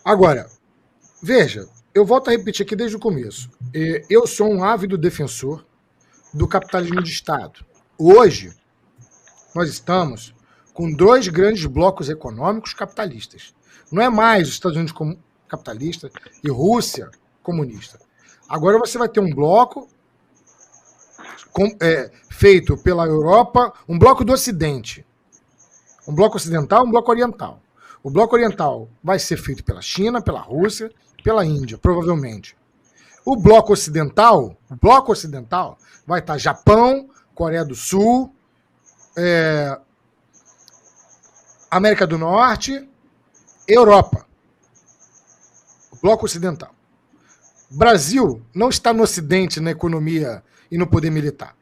Agora, veja, eu volto a repetir aqui desde o começo. Eu sou um ávido defensor do capitalismo de Estado. Hoje, nós estamos com dois grandes blocos econômicos capitalistas. Não é mais os Estados Unidos capitalista e Rússia comunista. Agora você vai ter um bloco feito pela Europa, um bloco do Ocidente. Um bloco ocidental, um bloco oriental. O bloco oriental vai ser feito pela China, pela Rússia, pela Índia, provavelmente. O bloco ocidental vai estar Japão, Coreia do Sul, América do Norte, Europa. O bloco ocidental. Brasil não está no Ocidente na economia e no poder militar.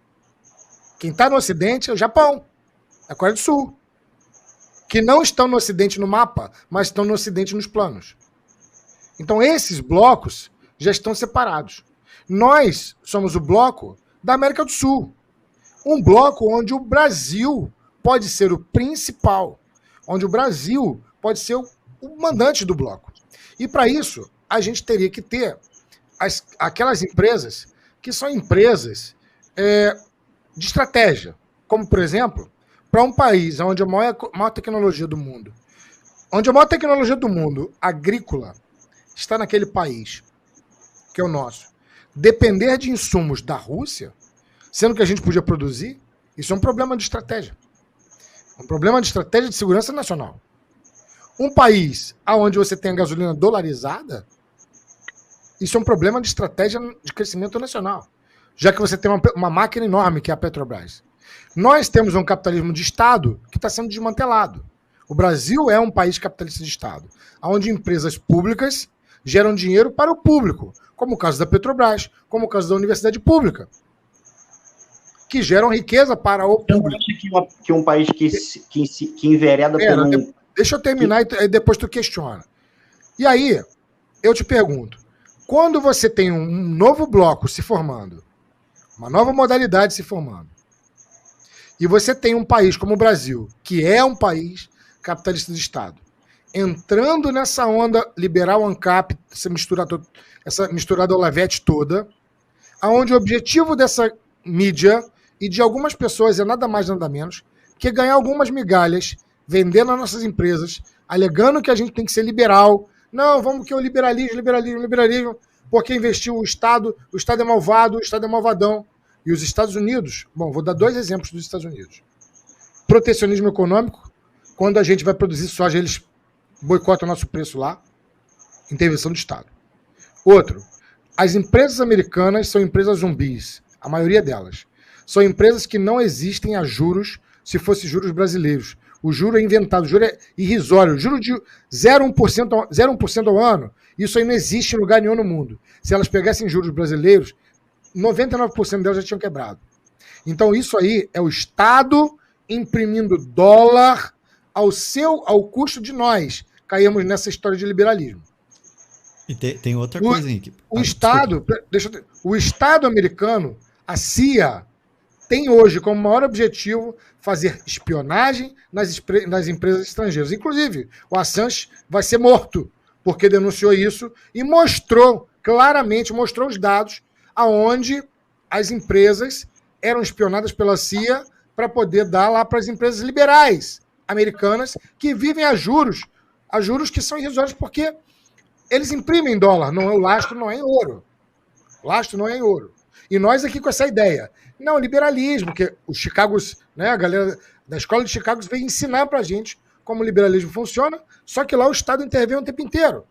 Quem está no Ocidente é o Japão, a Coreia do Sul, que não estão no Ocidente no mapa, mas estão no Ocidente nos planos. Então esses blocos já estão separados. Nós somos o bloco da América do Sul. Um bloco onde o Brasil pode ser o principal, onde o Brasil pode ser o mandante do bloco. E para isso, a gente teria que ter aquelas empresas que são empresas de estratégia, como, por exemplo, para um país onde a maior tecnologia do mundo, agrícola, está naquele país, que é o nosso, depender de insumos da Rússia, sendo que a gente podia produzir, isso é um problema de estratégia. Um problema de estratégia de segurança nacional. Um país onde você tem a gasolina dolarizada, isso é um problema de estratégia de crescimento nacional, já que você tem uma máquina enorme que é a Petrobras. Nós temos um capitalismo de Estado que está sendo desmantelado. O Brasil é um país capitalista de Estado, onde empresas públicas geram dinheiro para o público, como o caso da Petrobras, como o caso da Universidade Pública, que geram riqueza para o público. Eu acho que um país que envereda por um... Deixa eu terminar e depois tu questiona. E aí, eu te pergunto, quando você tem um novo bloco se formando, uma nova modalidade se formando, e você tem um país como o Brasil, que é um país capitalista de Estado, entrando nessa onda liberal ANCAP, essa misturada Olavete toda, onde o objetivo dessa mídia e de algumas pessoas é nada mais nada menos que ganhar algumas migalhas, vendendo as nossas empresas, alegando que a gente tem que ser liberal. Não, vamos que é o liberalismo, porque investiu o Estado é malvado, o Estado é malvadão. E os Estados Unidos, vou dar 2 exemplos dos Estados Unidos. Protecionismo econômico, quando a gente vai produzir soja, eles boicotam o nosso preço lá, intervenção do Estado. Outro, as empresas americanas são empresas zumbis, a maioria delas. São empresas que não existem a juros, se fossem juros brasileiros. O juro é inventado, o juro é irrisório, o juro de 0,1% ao ano, isso aí não existe em lugar nenhum no mundo. Se elas pegassem juros brasileiros, 99% delas já tinham quebrado. Então isso aí é o Estado imprimindo dólar ao custo de nós. Caímos nessa história de liberalismo. E tem outra coisa aí. O Estado americano, a CIA, tem hoje como maior objetivo fazer espionagem nas empresas estrangeiras. Inclusive, o Assange vai ser morto, porque denunciou isso e mostrou os dados aonde as empresas eram espionadas pela CIA para poder dar lá para as empresas liberais americanas que vivem a juros que são irrisórios porque eles imprimem dólar, o lastro não é em ouro. O lastro não é em ouro. E nós aqui com essa ideia. Não, liberalismo, que os Chicagos, a galera da escola de Chicago veio ensinar para a gente como o liberalismo funciona, só que lá o Estado intervém o tempo inteiro.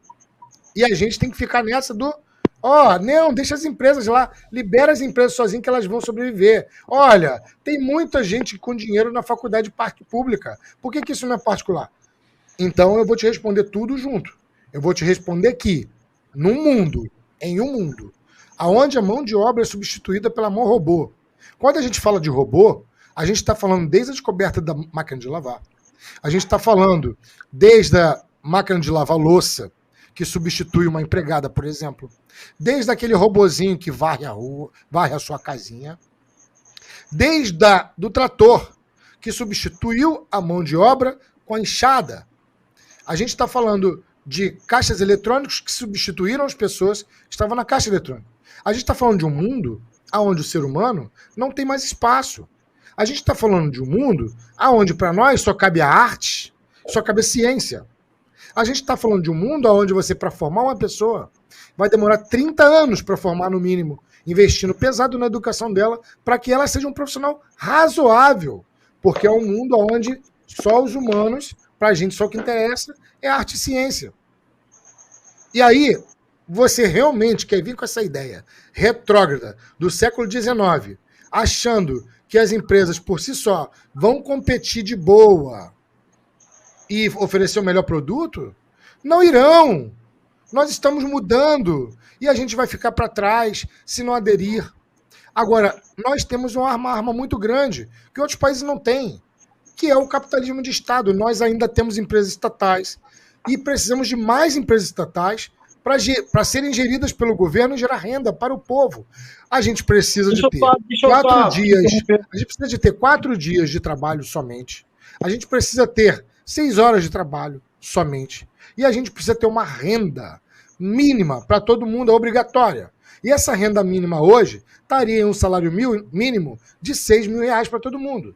E a gente tem que ficar nessa do não, deixa as empresas lá, libera as empresas sozinhas que elas vão sobreviver. Olha, tem muita gente com dinheiro na faculdade pública. Por que isso não é particular? Então eu vou te responder tudo junto. Eu vou te responder que em um mundo, onde a mão de obra é substituída pela mão robô. Quando a gente fala de robô, a gente está falando desde a descoberta da máquina de lavar. A gente está falando desde a máquina de lavar louça, que substitui uma empregada, por exemplo. Desde aquele robozinho que varre a rua, varre a sua casinha. Desde do trator, que substituiu a mão de obra com a enxada. A gente está falando de caixas eletrônicos que substituíram as pessoas que estavam na caixa eletrônica. A gente está falando de um mundo onde o ser humano não tem mais espaço. A gente está falando de um mundo onde, para nós, só cabe a arte, só cabe a ciência. A gente está falando de um mundo onde você, para formar uma pessoa, vai demorar 30 anos para formar, no mínimo, investindo pesado na educação dela, para que ela seja um profissional razoável. Porque é um mundo onde só os humanos, para a gente, só o que interessa é arte e ciência. E aí, você realmente quer vir com essa ideia retrógrada do século XIX, achando que as empresas, por si só, vão competir de boa e oferecer o melhor produto? Não irão. Nós estamos mudando e a gente vai ficar para trás se não aderir. Agora, nós temos uma arma muito grande que outros países não têm, que é o capitalismo de Estado. Nós ainda temos empresas estatais e precisamos de mais empresas estatais para serem geridas pelo governo e gerar renda para o povo. A gente precisa de ter 4 dias. A gente precisa de ter 4 dias de trabalho somente. A gente precisa ter 6 horas de trabalho somente. E a gente precisa ter uma renda mínima para todo mundo, obrigatória. E essa renda mínima hoje estaria em um salário mínimo de 6 mil reais para todo mundo.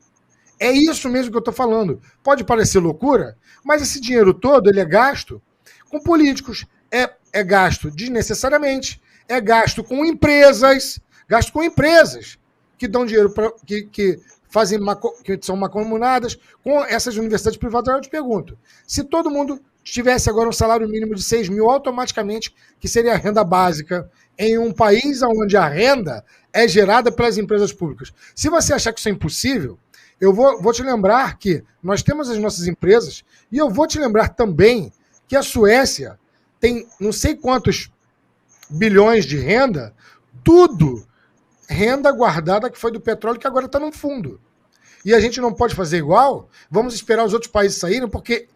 É isso mesmo que eu estou falando. Pode parecer loucura, mas esse dinheiro todo ele é gasto com políticos, é gasto desnecessariamente, é gasto com empresas que dão dinheiro para que fazem que são mancomunadas com essas universidades privadas. Eu te pergunto, se todo mundo tivesse agora um salário mínimo de 6 mil, automaticamente, que seria a renda básica, em um país onde a renda é gerada pelas empresas públicas. Se você achar que isso é impossível, eu vou te lembrar que nós temos as nossas empresas e eu vou te lembrar também que a Suécia tem não sei quantos bilhões de renda, tudo renda guardada que foi do petróleo que agora está no fundo. E a gente não pode fazer igual, vamos esperar os outros países saírem, porque